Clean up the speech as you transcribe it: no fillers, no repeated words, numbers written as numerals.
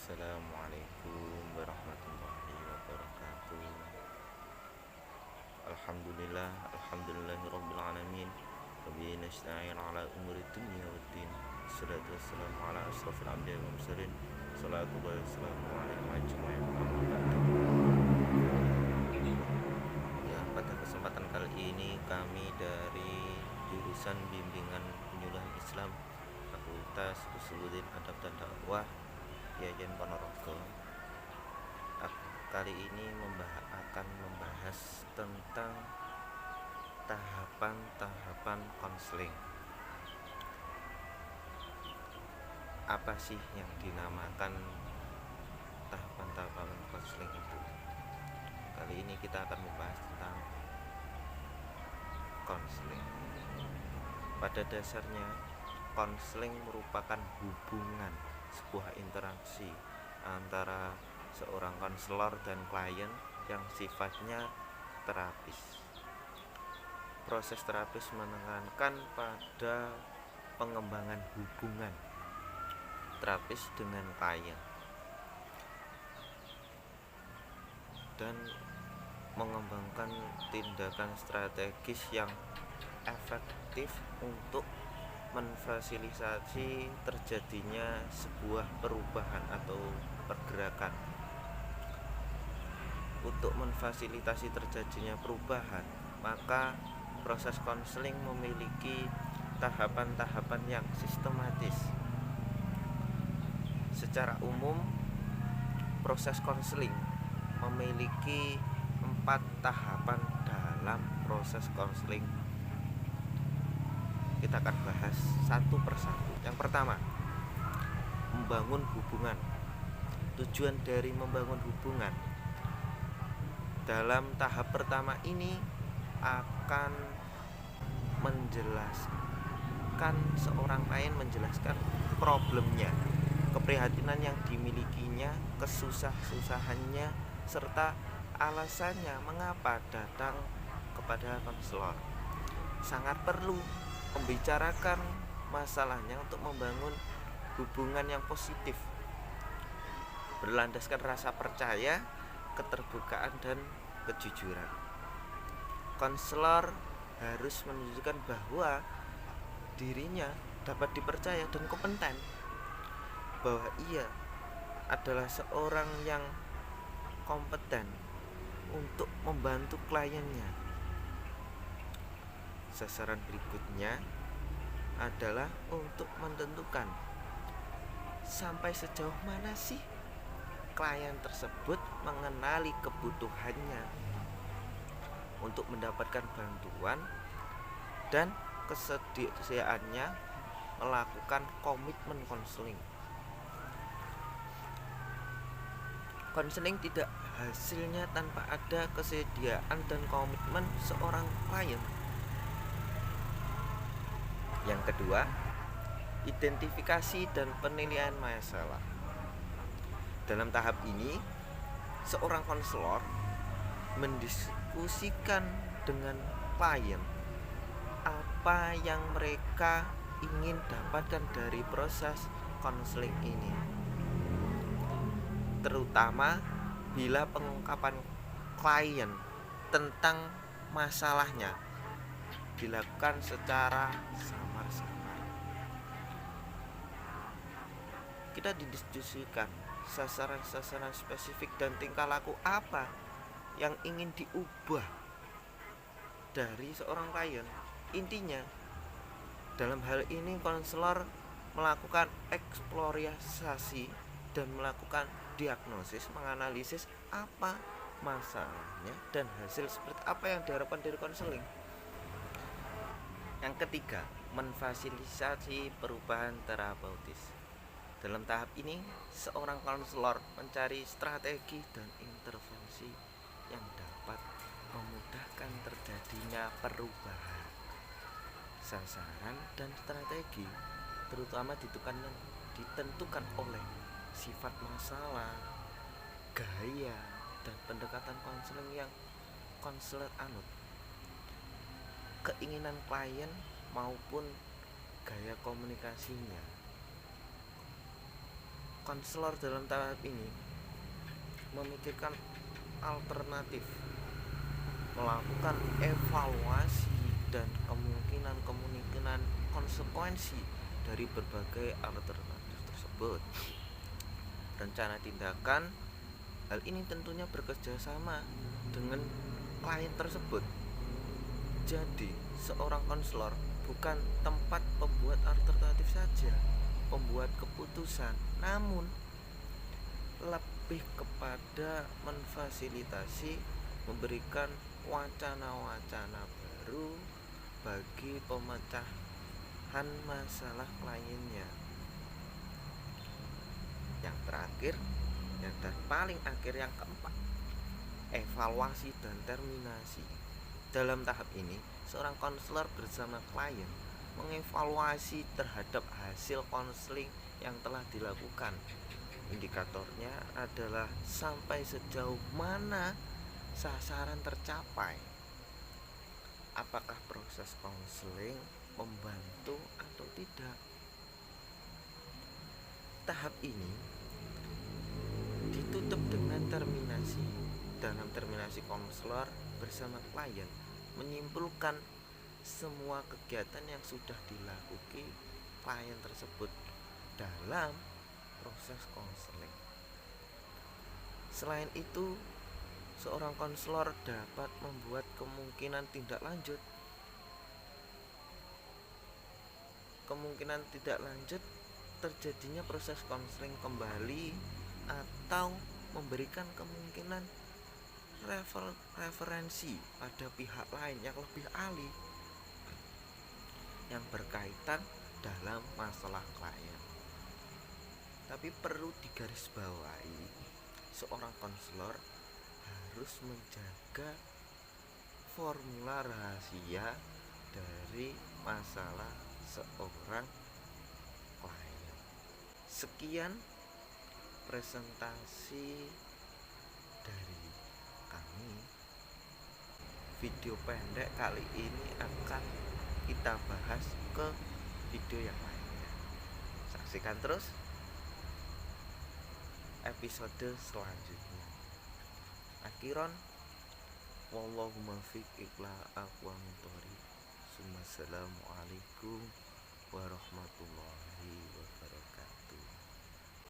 Assalamualaikum warahmatullahi wabarakatuh. Alhamdulillahirabbil alamin. Wabihi nasta'in ala umuri dunya waddin. Wassalatu wassalamu ala asrofil anbiya'i wal mursalin. Salatullahi wassalamu alaihi ajmain. Ya, pada kesempatan kali ini kami dari jurusan Bimbingan Penyuluhan Islam Fakultas Usuluddin Adab dan Dakwah Yayan Ponorogo kali ini akan membahas tentang tahapan-tahapan konseling. Apa sih yang dinamakan tahapan-tahapan konseling itu? Kali ini kita akan membahas tentang konseling. Pada dasarnya, konseling merupakan hubungan, sebuah interaksi antara seorang konselor dan klien yang sifatnya terapis. Proses terapis menekankan pada pengembangan hubungan terapis dengan klien dan mengembangkan tindakan strategis yang efektif untuk memfasilitasi terjadinya sebuah perubahan atau pergerakan. Untuk memfasilitasi terjadinya perubahan, maka proses konseling memiliki tahapan-tahapan yang sistematis. Secara umum, proses konseling memiliki 4 tahapan dalam proses konseling. Kita akan bahas satu persatu. Yang pertama, membangun hubungan. Tujuan dari membangun hubungan dalam tahap pertama ini akan menjelaskan seorang klien menjelaskan problemnya, keprihatinan yang dimilikinya, kesusah-susahannya, serta alasannya mengapa datang kepada konselor. Sangat perlu membicarakan masalahnya untuk membangun hubungan yang positif, berlandaskan rasa percaya, keterbukaan, dan kejujuran. Konselor harus menunjukkan bahwa dirinya dapat dipercaya dan kompeten, bahwa ia adalah seorang yang kompeten untuk membantu kliennya. Sasaran berikutnya adalah untuk menentukan sampai sejauh mana sih klien tersebut mengenali kebutuhannya untuk mendapatkan bantuan dan kesediaannya melakukan komitmen konseling. Konseling tidak hasilnya tanpa ada kesediaan dan komitmen seorang klien. Yang kedua, identifikasi dan penilaian masalah. Dalam tahap ini, seorang konselor mendiskusikan dengan klien apa yang mereka ingin dapatkan dari proses konseling ini, terutama bila pengungkapan klien tentang masalahnya dilakukan secara samar-samar. Kita didiskusikan sasaran-sasaran spesifik dan tingkah laku apa yang ingin diubah dari seorang klien. Intinya, dalam hal ini konselor melakukan eksplorasi dan melakukan diagnosis, menganalisis apa masalahnya dan hasil seperti apa yang diharapkan dari konseling. Yang ketiga, memfasilitasi perubahan terapeutis. Dalam tahap ini, seorang konselor mencari strategi dan intervensi yang dapat memudahkan terjadinya perubahan. Sasaran dan strategi terutama ditentukan oleh sifat masalah, gaya, dan pendekatan konseling yang konselor anut, keinginan klien maupun gaya komunikasinya. konselor dalam tahap ini memikirkan alternatif, melakukan evaluasi dan kemungkinan konsekuensi dari berbagai alternatif tersebut. Rencana tindakan hal ini tentunya bekerja sama dengan klien tersebut. Jadi, seorang konselor bukan tempat pembuat alternatif saja, pembuat keputusan, namun lebih kepada memfasilitasi, memberikan wacana-wacana baru bagi pemecahan masalah kliennya. Yang terakhir, yang paling akhir, yang keempat, evaluasi dan terminasi. Dalam tahap ini, seorang konselor bersama klien mengevaluasi terhadap hasil konseling yang telah dilakukan. Indikatornya adalah sampai sejauh mana sasaran tercapai. Apakah proses konseling membantu atau tidak? Tahap ini ditutup dengan terminasi. Dalam terminasi, konselor bersama klien menyimpulkan semua kegiatan yang sudah dilakukan klien tersebut dalam proses konseling. Selain itu, seorang konselor dapat membuat kemungkinan tindak lanjut. Kemungkinan tidak lanjut terjadinya proses konseling kembali atau memberikan kemungkinan referensi pada pihak lain yang lebih ahli yang berkaitan dalam masalah klien. Tapi perlu digarisbawahi, seorang konselor harus menjaga formula rahasia dari masalah seorang klien. Sekian presentasi dari kami. Video pendek kali ini akan kita bahas ke video yang lainnya. Saksikan terus episode selanjutnya. Akhiron, wallahu muwaffiq ila aqwamit thoriq. Assalamualaikum warahmatullahi wabarakatuh.